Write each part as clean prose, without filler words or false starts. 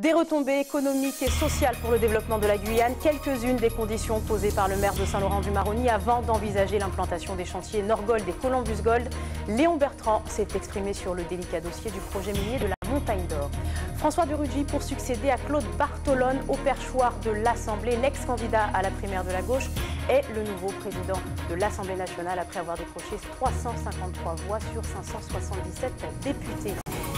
Des retombées économiques et sociales pour le développement de la Guyane, quelques-unes des conditions posées par le maire de Saint-Laurent-du-Maroni avant d'envisager l'implantation des chantiers Norgold et Columbus Gold. Léon Bertrand s'est exprimé sur le délicat dossier du projet minier de la Montagne d'Or. François de Rugy pour succéder à Claude Bartolone au perchoir de l'Assemblée. L'ex-candidat à la primaire de la gauche est le nouveau président de l'Assemblée nationale après avoir décroché 353 voix sur 577 députés.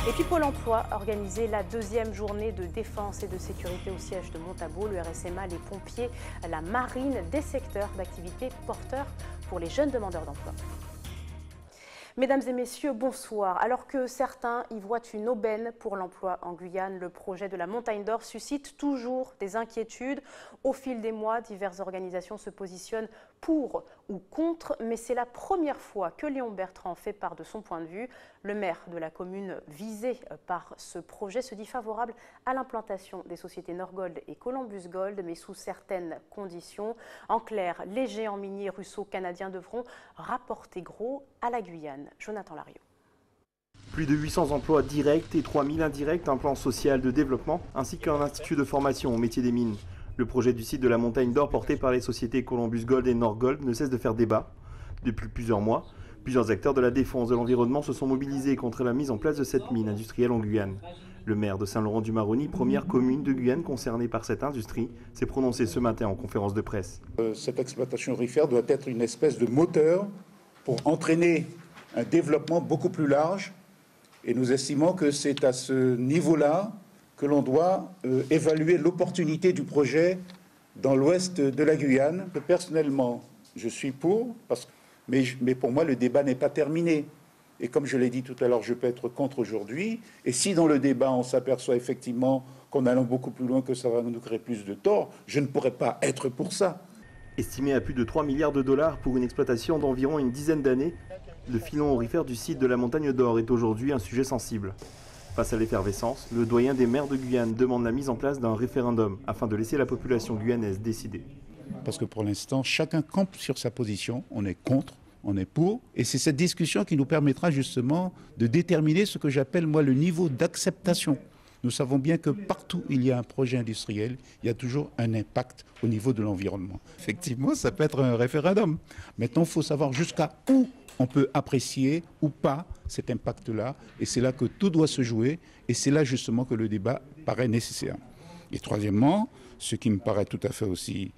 Et puis Pôle emploi a organisé la deuxième journée de défense et de sécurité au siège de Montabo. Le RSMA, les pompiers, la marine, des secteurs d'activité porteurs pour les jeunes demandeurs d'emploi. Mesdames et messieurs, bonsoir. Alors que certains y voient une aubaine pour l'emploi en Guyane, le projet de la Montagne d'Or suscite toujours des inquiétudes. Au fil des mois, diverses organisations se positionnent pour ou contre, mais c'est la première fois que Léon Bertrand fait part de son point de vue. Le maire de la commune visée par ce projet se dit favorable à l'implantation des sociétés Norgold et Columbus Gold, mais sous certaines conditions. En clair, les géants miniers russo-canadiens devront rapporter gros à la Guyane. Jonathan Lariot. Plus de 800 emplois directs et 3000 indirects, un plan social de développement, ainsi qu'un institut de formation au métier des mines. Le projet du site de la Montagne d'Or porté par les sociétés Columbus Gold et Norgold ne cesse de faire débat. Depuis plusieurs mois, plusieurs acteurs de la défense de l'environnement se sont mobilisés contre la mise en place de cette mine industrielle en Guyane. Le maire de Saint-Laurent-du-Maroni, première commune de Guyane concernée par cette industrie, s'est prononcé ce matin en conférence de presse. Cette exploitation aurifère doit être une espèce de moteur pour entraîner un développement beaucoup plus large. Et nous estimons que c'est à ce niveau-là que l'on doit évaluer l'opportunité du projet dans l'ouest de la Guyane. Personnellement, je suis pour, mais pour moi, le débat n'est pas terminé. Et comme je l'ai dit tout à l'heure, je peux être contre aujourd'hui. Et si dans le débat, on s'aperçoit effectivement qu'en allant beaucoup plus loin, que ça va nous créer plus de tort, je ne pourrais pas être pour ça. Estimé à plus de 3 milliards de dollars pour une exploitation d'environ une dizaine d'années, le filon aurifère du site de la Montagne d'Or est aujourd'hui un sujet sensible. Face à l'effervescence, le doyen des maires de Guyane demande la mise en place d'un référendum afin de laisser la population guyanaise décider. Parce que pour l'instant, chacun campe sur sa position, on est contre, on est pour, et c'est cette discussion qui nous permettra justement de déterminer ce que j'appelle moi le niveau d'acceptation. Nous savons bien que partout où il y a un projet industriel, il y a toujours un impact au niveau de l'environnement. Effectivement, ça peut être un référendum. Maintenant, il faut savoir jusqu'à où on peut apprécier ou pas cet impact-là. Et c'est là que tout doit se jouer. Et c'est là justement que le débat paraît nécessaire. Et troisièmement, ce qui me paraît tout à fait aussi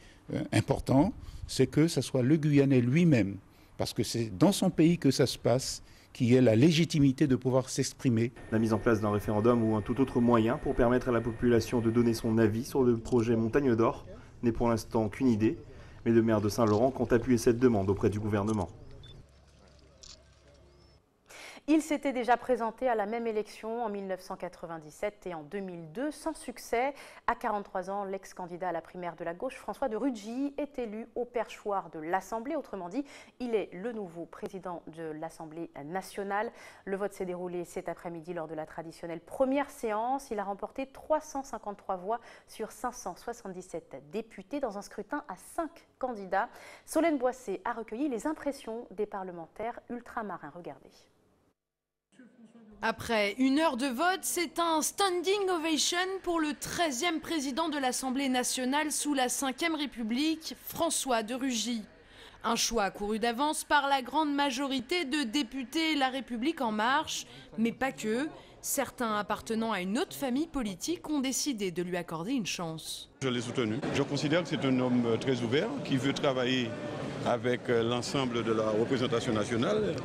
important, c'est que ce soit le Guyanais lui-même, parce que c'est dans son pays que ça se passe, qui ait la légitimité de pouvoir s'exprimer. La mise en place d'un référendum ou un tout autre moyen pour permettre à la population de donner son avis sur le projet Montagne d'Or n'est pour l'instant qu'une idée, mais le maire de Saint-Laurent compte appuyer cette demande auprès du gouvernement. Il s'était déjà présenté à la même élection en 1997 et en 2002 sans succès. À 43 ans, l'ex-candidat à la primaire de la gauche, François de Rugy, est élu au perchoir de l'Assemblée. Autrement dit, il est le nouveau président de l'Assemblée nationale. Le vote s'est déroulé cet après-midi lors de la traditionnelle première séance. Il a remporté 353 voix sur 577 députés dans un scrutin à 5 candidats. Solène Boissé a recueilli les impressions des parlementaires ultramarins. Regardez. Après une heure de vote, c'est un standing ovation pour le 13e président de l'Assemblée nationale sous la Ve République, François de Rugy. Un choix couru d'avance par la grande majorité de députés La République En Marche, mais pas que. Certains appartenant à une autre famille politique ont décidé de lui accorder une chance. Je l'ai soutenu. Je considère que c'est un homme très ouvert qui veut travailler avec l'ensemble de la représentation nationale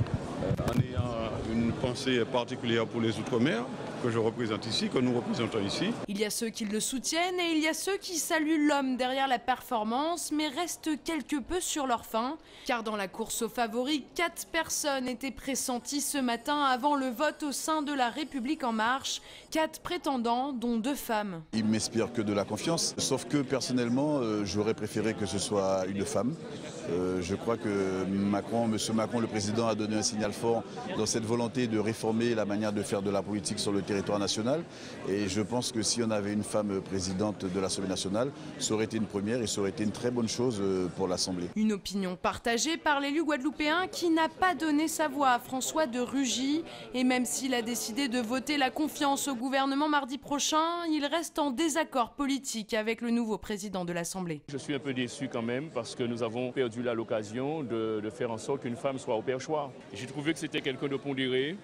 en ayant une pensée particulière pour les Outre-mer que je représente ici, que nous représentons ici. Il y a ceux qui le soutiennent et il y a ceux qui saluent l'homme derrière la performance, mais restent quelque peu sur leur faim. Car dans la course aux favoris, 4 personnes étaient pressenties ce matin avant le vote au sein de La République En Marche. 4 prétendants, dont 2 femmes. Il m'inspire que de la confiance, sauf que personnellement, j'aurais préféré que ce soit une femme. Je crois que M. Macron, le président, a donné un signal fort dans cette volonté de réformer la manière de faire de la politique sur le territoire. territoire national. Et je pense que si on avait une femme présidente de l'Assemblée nationale, ça aurait été une première et ça aurait été une très bonne chose pour l'Assemblée. Une opinion partagée par l'élu guadeloupéen qui n'a pas donné sa voix à François de Rugy. Et même s'il a décidé de voter la confiance au gouvernement mardi prochain, il reste en désaccord politique avec le nouveau président de l'Assemblée. Je suis un peu déçu quand même parce que nous avons perdu l'occasion de faire en sorte qu'une femme soit au perchoir. J'ai trouvé que c'était quelqu'un de pondéré,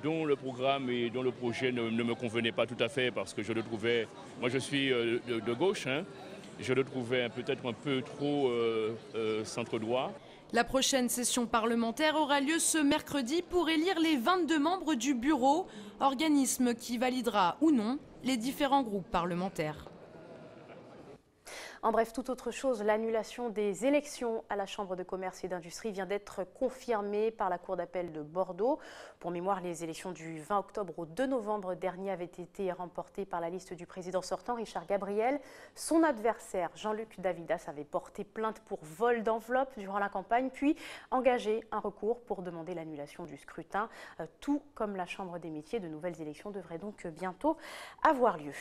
dont le programme et dont le projet ne me convenait pas tout à fait parce que je le trouvais, moi je suis de gauche, je le trouvais peut-être un peu trop centre-droit. La prochaine session parlementaire aura lieu ce mercredi pour élire les 22 membres du bureau, organisme qui validera ou non les différents groupes parlementaires. En bref, toute autre chose, l'annulation des élections à la Chambre de commerce et d'industrie vient d'être confirmée par la Cour d'appel de Bordeaux. Pour mémoire, les élections du 20 octobre au 2 novembre dernier avaient été remportées par la liste du président sortant, Richard Gabriel. Son adversaire, Jean-Luc Davidas, avait porté plainte pour vol d'enveloppe durant la campagne, puis engagé un recours pour demander l'annulation du scrutin. Tout comme la Chambre des métiers, de nouvelles élections devraient donc bientôt avoir lieu.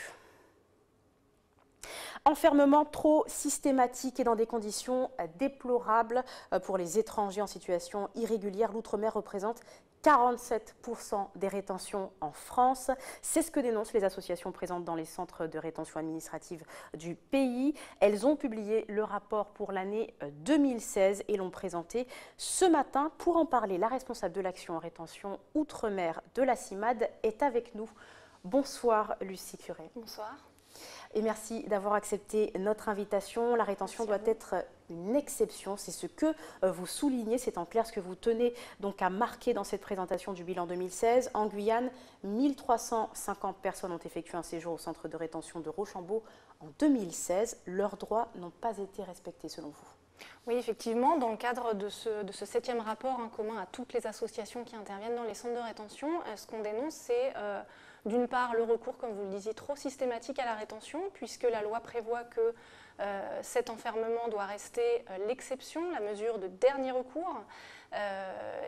Enfermement trop systématique et dans des conditions déplorables pour les étrangers en situation irrégulière. L'outre-mer représente 47% des rétentions en France. C'est ce que dénoncent les associations présentes dans les centres de rétention administrative du pays. Elles ont publié le rapport pour l'année 2016 et l'ont présenté ce matin. Pour en parler, la responsable de l'action en rétention Outre-mer de la CIMAD est avec nous. Bonsoir Lucie Curé. Bonsoir. Et merci d'avoir accepté notre invitation. La rétention doit être une exception, c'est ce que vous soulignez, c'est en clair ce que vous tenez donc à marquer dans cette présentation du bilan 2016. En Guyane, 1350 personnes ont effectué un séjour au centre de rétention de Rochambeau en 2016. Leurs droits n'ont pas été respectés selon vous. Oui, effectivement, dans le cadre de ce 7e rapport commun à toutes les associations qui interviennent dans les centres de rétention, ce qu'on dénonce, c'est d'une part le recours, comme vous le disiez, trop systématique à la rétention, puisque la loi prévoit que cet enfermement doit rester l'exception, la mesure de dernier recours,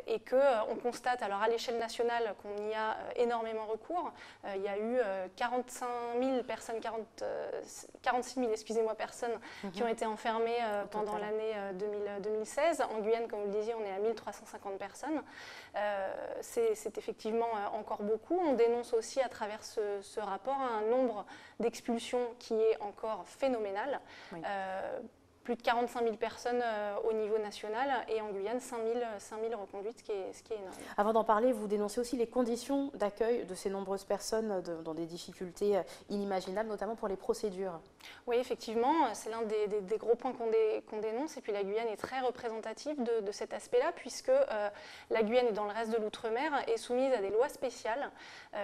et qu'on constate alors à l'échelle nationale qu'on y a énormément recours. Il y a eu 46 000 personnes qui ont été enfermées pendant l'année 2016. En Guyane, comme vous le disiez, on est à 1350 personnes. C'est effectivement encore beaucoup. On dénonce aussi à travers ce rapport un nombre d'expulsions qui est encore phénoménal. Oui. Plus de 45 000 personnes au niveau national et en Guyane 5 000 reconduites, ce qui est énorme. Avant d'en parler, vous dénoncez aussi les conditions d'accueil de ces nombreuses personnes dans des difficultés inimaginables, notamment pour les procédures. Oui, effectivement, c'est l'un des gros points qu'on dénonce. Et puis la Guyane est très représentative de cet aspect-là, puisque la Guyane, dans le reste de l'outre-mer, est soumise à des lois spéciales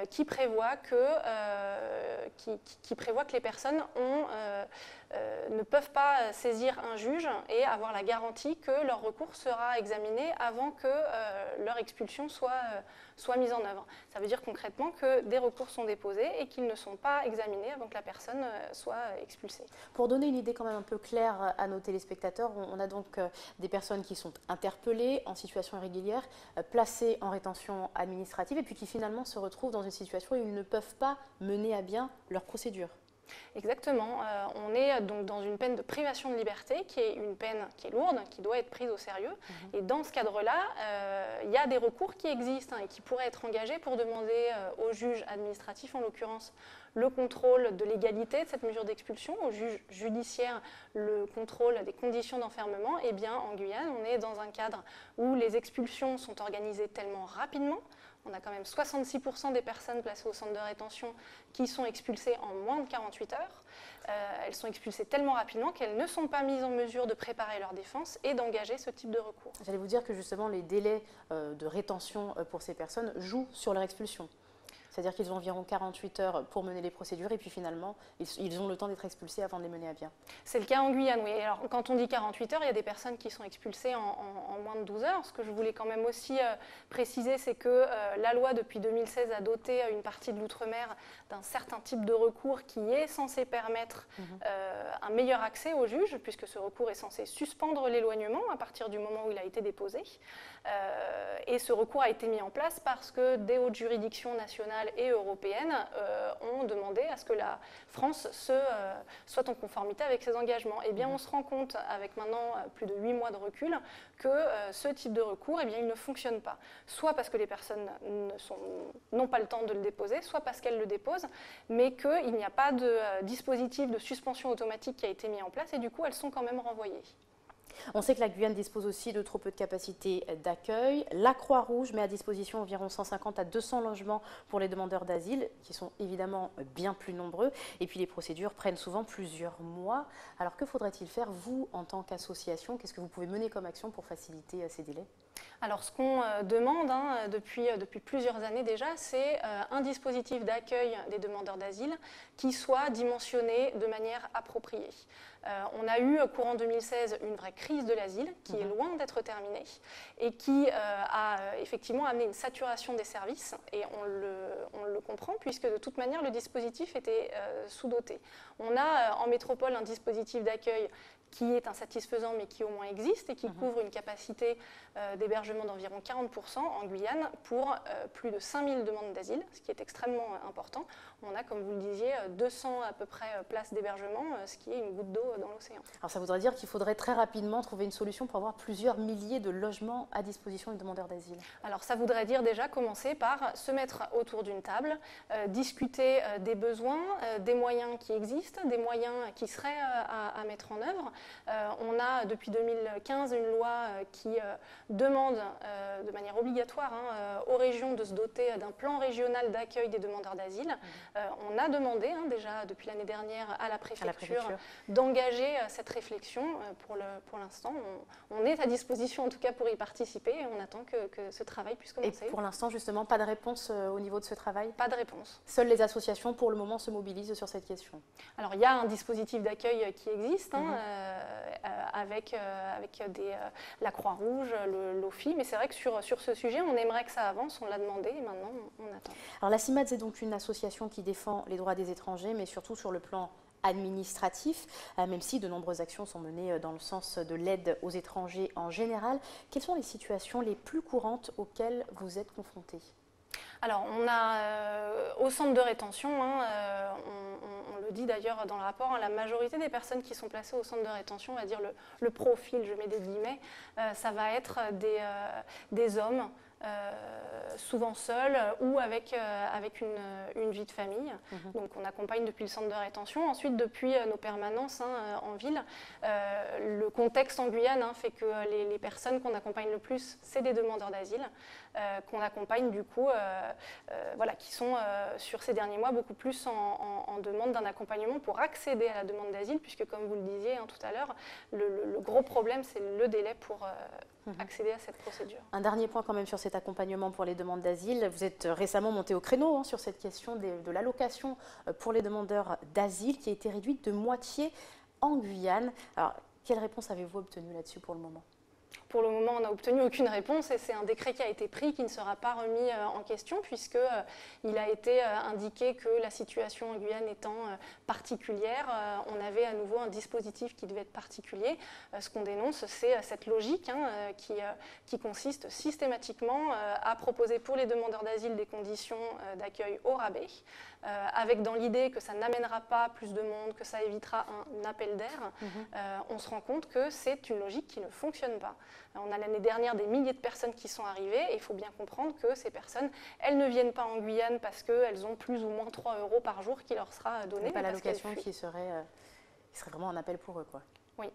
qui prévoient que les personnes ne peuvent pas saisir un juge et avoir la garantie que leur recours sera examiné avant que leur expulsion soit mise en œuvre. Ça veut dire concrètement que des recours sont déposés et qu'ils ne sont pas examinés avant que la personne soit expulsée. Pour donner une idée quand même un peu claire à nos téléspectateurs, on a donc des personnes qui sont interpellées en situation irrégulière, placées en rétention administrative et puis qui finalement se retrouvent dans une situation où ils ne peuvent pas mener à bien leur procédure. Exactement. On est donc dans une peine de privation de liberté qui est une peine qui est lourde, qui doit être prise au sérieux. Et dans ce cadre-là, il y a des recours qui existent et qui pourraient être engagés pour demander au juge administratif, en l'occurrence, le contrôle de légalité de cette mesure d'expulsion, au juge judiciaire le contrôle des conditions d'enfermement. Et bien en Guyane, on est dans un cadre où les expulsions sont organisées tellement rapidement. On a quand même 66% des personnes placées au centre de rétention qui sont expulsées en moins de 48 heures. Elles sont expulsées tellement rapidement qu'elles ne sont pas mises en mesure de préparer leur défense et d'engager ce type de recours. J'allais vous dire que justement les délais de rétention pour ces personnes jouent sur leur expulsion. C'est-à-dire qu'ils ont environ 48 heures pour mener les procédures et puis finalement, ils ont le temps d'être expulsés avant de les mener à bien. C'est le cas en Guyane, oui. Alors, quand on dit 48 heures, il y a des personnes qui sont expulsées en moins de 12 heures. Ce que je voulais quand même aussi préciser, c'est que la loi, depuis 2016, a doté une partie de l'outre-mer d'un certain type de recours qui est censé permettre un meilleur accès au juge, puisque ce recours est censé suspendre l'éloignement à partir du moment où il a été déposé. Et ce recours a été mis en place parce que des hautes juridictions nationales internationales et européennes ont demandé à ce que la France soit en conformité avec ses engagements. Eh bien, on se rend compte, avec maintenant plus de 8 mois de recul, que ce type de recours, eh bien, il ne fonctionne pas. Soit parce que les personnes n'ont pas le temps de le déposer, soit parce qu'elles le déposent, mais qu'il n'y a pas de dispositif de suspension automatique qui a été mis en place, et du coup, elles sont quand même renvoyées. On sait que la Guyane dispose aussi de trop peu de capacité d'accueil. La Croix-Rouge met à disposition environ 150 à 200 logements pour les demandeurs d'asile, qui sont évidemment bien plus nombreux. Et puis les procédures prennent souvent plusieurs mois. Alors que faudrait-il faire, vous, en tant qu'association? Qu'est-ce que vous pouvez mener comme action pour faciliter ces délais? Alors ce qu'on demande depuis plusieurs années déjà, c'est un dispositif d'accueil des demandeurs d'asile qui soit dimensionné de manière appropriée. On a eu, courant 2016, une vraie crise de l'asile qui est loin d'être terminée et qui a effectivement amené une saturation des services, et on le comprend puisque de toute manière le dispositif était sous-doté. On a en métropole un dispositif d'accueil qui est insatisfaisant mais qui au moins existe et qui couvre une capacité d'hébergement d'environ 40% en Guyane pour plus de 5000 demandes d'asile, ce qui est extrêmement important. On a, comme vous le disiez, 200 à peu près places d'hébergement, ce qui est une goutte d'eau dans l'océan. Alors ça voudrait dire qu'il faudrait très rapidement trouver une solution pour avoir plusieurs milliers de logements à disposition des demandeurs d'asile. Alors ça voudrait dire déjà commencer par se mettre autour d'une table, discuter des besoins, des moyens qui existent, des moyens qui seraient à mettre en œuvre. On a depuis 2015 une loi qui demande de manière obligatoire aux régions de se doter d'un plan régional d'accueil des demandeurs d'asile. On a demandé déjà depuis l'année dernière à la préfecture d'engager cette réflexion. Pour l'instant, on est à disposition en tout cas pour y participer, et on attend que ce travail puisse commencer. Et pour l'instant justement, pas de réponse au niveau de ce travail? Pas de réponse. Seules les associations pour le moment se mobilisent sur cette question? Alors il y a un dispositif d'accueil qui existe avec la Croix-Rouge, l'OFI, mais c'est vrai que sur ce sujet, on aimerait que ça avance, on l'a demandé et maintenant on attend. Alors la CIMAD, c'est donc une association qui défend les droits des étrangers, mais surtout sur le plan administratif, même si de nombreuses actions sont menées dans le sens de l'aide aux étrangers en général. Quelles sont les situations les plus courantes auxquelles vous êtes confrontés? Alors, on a au centre de rétention, on le dit d'ailleurs dans le rapport, la majorité des personnes qui sont placées au centre de rétention, on va dire le profil, je mets des guillemets, ça va être des hommes, souvent seuls ou avec une vie de famille. Donc on accompagne depuis le centre de rétention. Ensuite, depuis nos permanences en ville, le contexte en Guyane fait que les personnes qu'on accompagne le plus, c'est des demandeurs d'asile, qu'on accompagne du coup, qui sont sur ces derniers mois beaucoup plus en demande d'un accompagnement pour accéder à la demande d'asile, puisque comme vous le disiez tout à l'heure, le gros problème c'est le délai pour accéder à cette procédure. Un dernier point quand même sur cet accompagnement pour les demandes d'asile. Vous êtes récemment monté au créneau sur cette question de l'allocation pour les demandeurs d'asile qui a été réduite de moitié en Guyane. Alors, quelle réponse avez-vous obtenue là-dessus pour le moment ? Pour le moment, on n'a obtenu aucune réponse et c'est un décret qui a été pris qui ne sera pas remis en question puisqu'il a été indiqué que la situation en Guyane étant particulière, on avait à nouveau un dispositif qui devait être particulier. Ce qu'on dénonce, c'est cette logique qui consiste systématiquement à proposer pour les demandeurs d'asile des conditions d'accueil au rabais, avec dans l'idée que ça n'amènera pas plus de monde, que ça évitera un appel d'air. On se rend compte que c'est une logique qui ne fonctionne pas. On a l'année dernière des milliers de personnes qui sont arrivées et il faut bien comprendre que ces personnes, elles ne viennent pas en Guyane parce qu'elles ont plus ou moins 3 € par jour qui leur sera donné. Pas l'allocation qui serait vraiment un appel pour eux, quoi. Oui.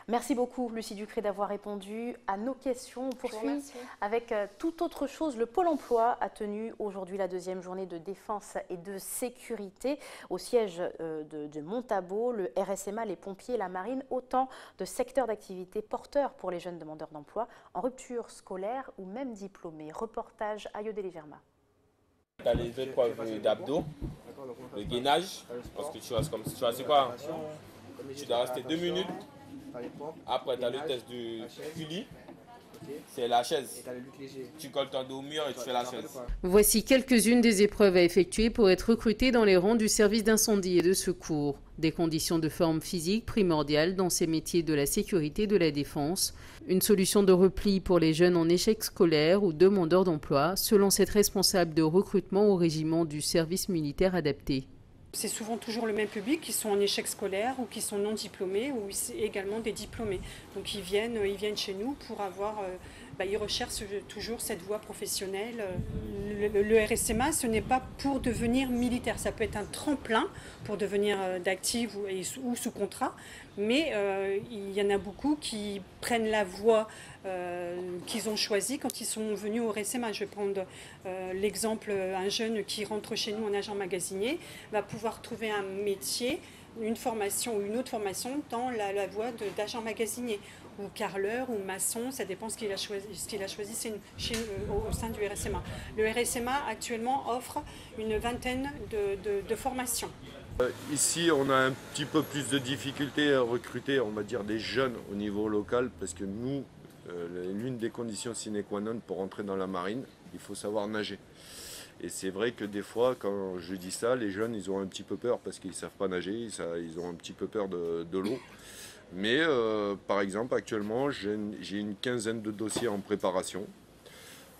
Merci beaucoup Lucie Ducré d'avoir répondu à nos questions. On poursuit avec toute autre chose. Le Pôle emploi a tenu aujourd'hui la deuxième journée de défense et de sécurité au siège de Montabo. Le RSMA, les pompiers, la marine, autant de secteurs d'activité porteurs pour les jeunes demandeurs d'emploi en rupture scolaire ou même diplômés. Reportage à Yodeli Verma. Tu as les épreuves d'abdos, le gainage, parce que tu restes comme si tu restes quoi? Tu dois rester 2 minutes. Après, tu as le test de QLI, C'est la chaise. Tu colles ton dos au mur et tu fais la chaise. Voici quelques-unes des épreuves à effectuer pour être recruté dans les rangs du service d'incendie et de secours. Des conditions de forme physique primordiales dans ces métiers de la sécurité et de la défense. Une solution de repli pour les jeunes en échec scolaire ou demandeurs d'emploi, selon cette responsable de recrutement au régiment du service militaire adapté. C'est souvent toujours le même public qui sont en échec scolaire ou qui sont non diplômés ou également des diplômés. Donc ils viennent chez nous pour avoir, ils recherchent toujours cette voie professionnelle. Le RSMA, ce n'est pas pour devenir militaire, ça peut être un tremplin pour devenir d'actif ou sous contrat, mais il y en a beaucoup qui prennent la voie qu'ils ont choisie quand ils sont venus au RSMA. Je vais prendre l'exemple, un jeune qui rentre chez nous en agent magasinier va pouvoir trouver un métier, une formation ou une autre formation dans la voie d'agent magasinier ou carreleur ou maçon, ça dépend ce qu'il a choisi. Au sein du RSMA. Le RSMA actuellement offre une vingtaine de formations. Ici, on a un petit peu plus de difficultés à recruter, on va dire, des jeunes au niveau local, parce que nous, l'une des conditions sine qua non pour entrer dans la marine, il faut savoir nager. Et c'est vrai que des fois, quand je dis ça, les jeunes, ils ont un petit peu peur parce qu'ils ne savent pas nager, ils ont un petit peu peur de l'eau. Mais par exemple, actuellement, j'ai une quinzaine de dossiers en préparation.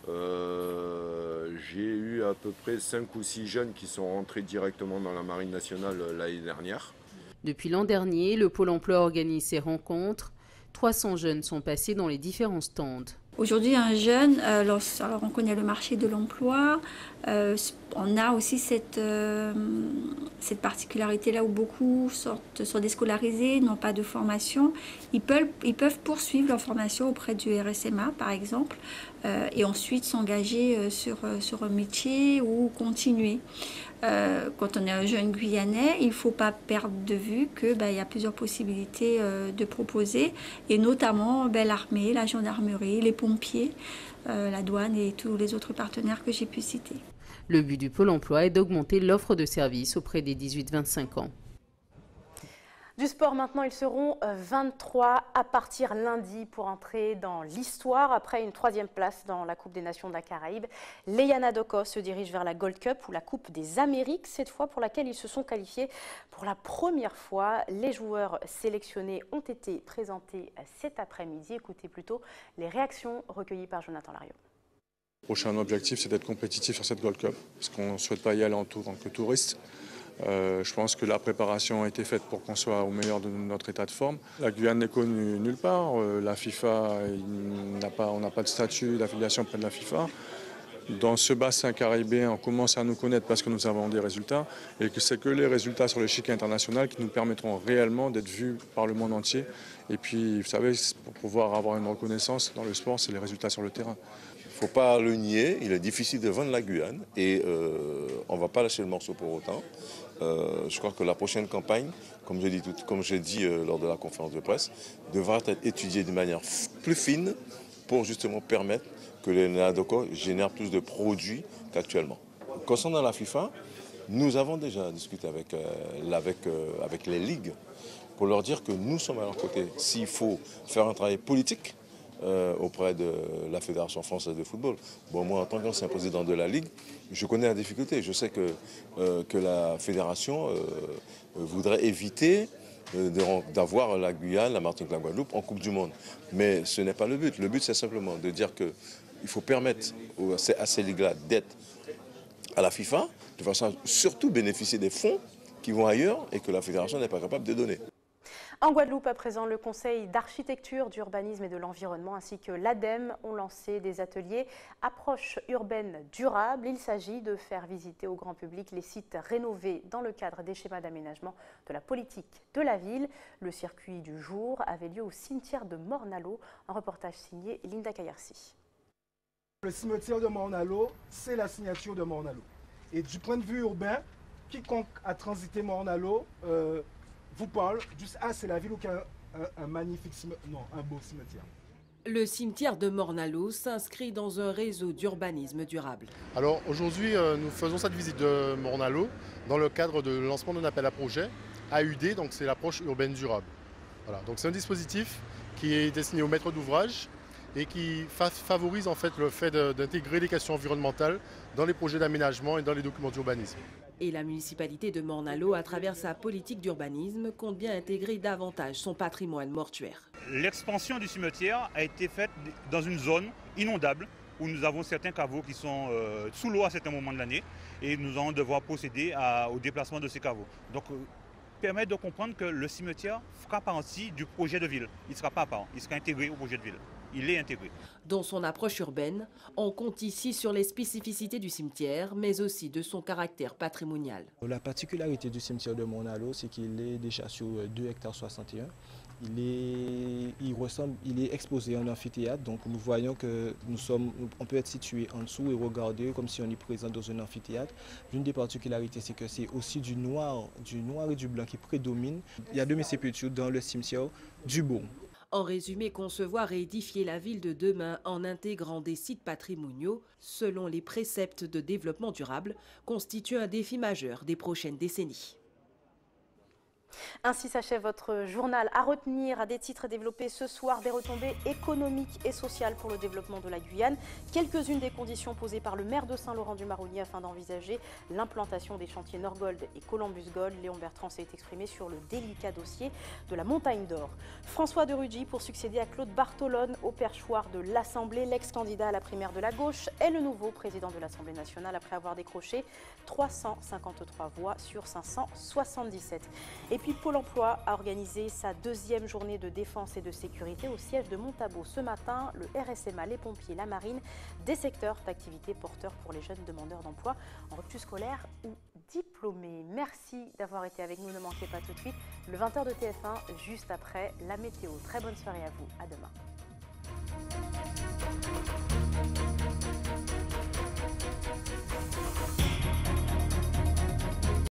J'ai eu à peu près 5 ou 6 jeunes qui sont rentrés directement dans la Marine nationale l'année dernière. Depuis l'an dernier, le Pôle emploi organise ces rencontres. 300 jeunes sont passés dans les différents stands. Aujourd'hui, un jeune, alors on connaît le marché de l'emploi, on a aussi cette particularité-là où beaucoup sont déscolarisés, n'ont pas de formation. Ils peuvent poursuivre leur formation auprès du RSMA, par exemple, et ensuite s'engager sur un métier ou continuer. Quand on est un jeune Guyanais, il ne faut pas perdre de vue qu'il y a plusieurs possibilités de proposer, et notamment l'armée, la gendarmerie, les pompiers, la douane et tous les autres partenaires que j'ai pu citer. Le but du Pôle emploi est d'augmenter l'offre de services auprès des 18-25 ans. Du sport maintenant, ils seront 23 à partir lundi pour entrer dans l'histoire. Après une 3e place dans la Coupe des Nations de la Caraïbe, les Yanadoko se dirigent vers la Gold Cup ou la Coupe des Amériques, cette fois pour laquelle ils se sont qualifiés pour la première fois. Les joueurs sélectionnés ont été présentés cet après-midi. Écoutez plutôt les réactions recueillies par Jonathan Lariot. Le prochain objectif, c'est d'être compétitif sur cette Gold Cup, parce qu'on ne souhaite pas y aller en tant que touriste. Je pense que la préparation a été faite pour qu'on soit au meilleur de notre état de forme. La Guyane n'est connue nulle part. La FIFA, on n'a pas de statut d'affiliation auprès de la FIFA. Dans ce bassin caribéen, on commence à nous connaître parce que nous avons des résultats, et que c'est que les résultats sur l'échiquier international qui nous permettront réellement d'être vus par le monde entier. Et puis, vous savez, pour pouvoir avoir une reconnaissance dans le sport, c'est les résultats sur le terrain. Il ne faut pas le nier, il est difficile de vendre la Guyane et on ne va pas lâcher le morceau pour autant. Je crois que la prochaine campagne, comme j'ai dit lors de la conférence de presse, devra être étudiée de manière plus fine pour justement permettre que les Yanadoko génèrent plus de produits qu'actuellement. Concernant la FIFA, nous avons déjà discuté avec les ligues pour leur dire que nous sommes à leur côté. S'il faut faire un travail politique auprès de la Fédération française de football. Bon, moi, en tant qu'ancien président de la Ligue, je connais la difficulté. Je sais que la Fédération voudrait éviter d'avoir la Guyane, la Martinique, la Guadeloupe en Coupe du Monde. Mais ce n'est pas le but. Le but, c'est simplement de dire qu'il faut permettre à ces ligues-là d'être à la FIFA, de façon à surtout bénéficier des fonds qui vont ailleurs et que la Fédération n'est pas capable de donner. En Guadeloupe, à présent, le Conseil d'architecture, d'urbanisme et de l'environnement ainsi que l'ADEME ont lancé des ateliers approche urbaine durable. Il s'agit de faire visiter au grand public les sites rénovés dans le cadre des schémas d'aménagement de la politique de la ville. Le circuit du jour avait lieu au cimetière de Morne-à-l'Eau. Un reportage signé Linda Kayarsi. Le cimetière de Morne-à-l'Eau, c'est la signature de Morne-à-l'Eau. Et du point de vue urbain, quiconque a transité Morne-à-l'Eau vous parle juste c'est la ville où il y a un magnifique un beau cimetière. Le cimetière de Morne-à-l'Eau s'inscrit dans un réseau d'urbanisme durable. Alors aujourd'hui, nous faisons cette visite de Morne-à-l'Eau dans le cadre de lancement d'un appel à projet AUD, donc c'est l'approche urbaine durable. Voilà, donc c'est un dispositif qui est destiné aux maîtres d'ouvrage et qui favorise en fait le fait d'intégrer les questions environnementales dans les projets d'aménagement et dans les documents d'urbanisme. Et la municipalité de Morne-à-l'Eau, à travers sa politique d'urbanisme, compte bien intégrer davantage son patrimoine mortuaire. L'expansion du cimetière a été faite dans une zone inondable où nous avons certains caveaux qui sont sous l'eau à certains moments de l'année et nous allons devoir procéder au déplacement de ces caveaux. Donc, permettre de comprendre que le cimetière fera partie du projet de ville. Il ne sera pas à part, il sera intégré au projet de ville. Il est intégré. Dans son approche urbaine, on compte ici sur les spécificités du cimetière, mais aussi de son caractère patrimonial. La particularité du cimetière de Morne-à-l'Eau, c'est qu'il est déjà sur 2,61 hectares. Il est exposé en amphithéâtre, donc nous voyons que on peut être situé en dessous et regarder comme si on est présent dans un amphithéâtre. L'une des particularités, c'est que c'est aussi du noir et du blanc qui prédominent. Il y a demi-sépultures dans le cimetière du Beaune. En résumé, concevoir et édifier la ville de demain en intégrant des sites patrimoniaux, selon les préceptes de développement durable, constitue un défi majeur des prochaines décennies. Ainsi s'achève votre journal. À retenir, à des titres développés ce soir, des retombées économiques et sociales pour le développement de la Guyane. Quelques-unes des conditions posées par le maire de Saint-Laurent-du-Maroni afin d'envisager l'implantation des chantiers Norgold et Columbus Gold. Léon Bertrand s'est exprimé sur le délicat dossier de la Montagne d'Or. François de Rugy pour succéder à Claude Bartolone au perchoir de l'Assemblée. L'ex-candidat à la primaire de la gauche est le nouveau président de l'Assemblée nationale après avoir décroché 353 voix sur 577. Et puis Pôle emploi a organisé sa deuxième journée de défense et de sécurité au siège de Montabo. Ce matin, le RSMA, les pompiers, la marine, des secteurs d'activité porteurs pour les jeunes demandeurs d'emploi en rupture scolaire ou diplômés. Merci d'avoir été avec nous. Ne manquez pas tout de suite le 20h de TF1 juste après la météo. Très bonne soirée à vous. À demain.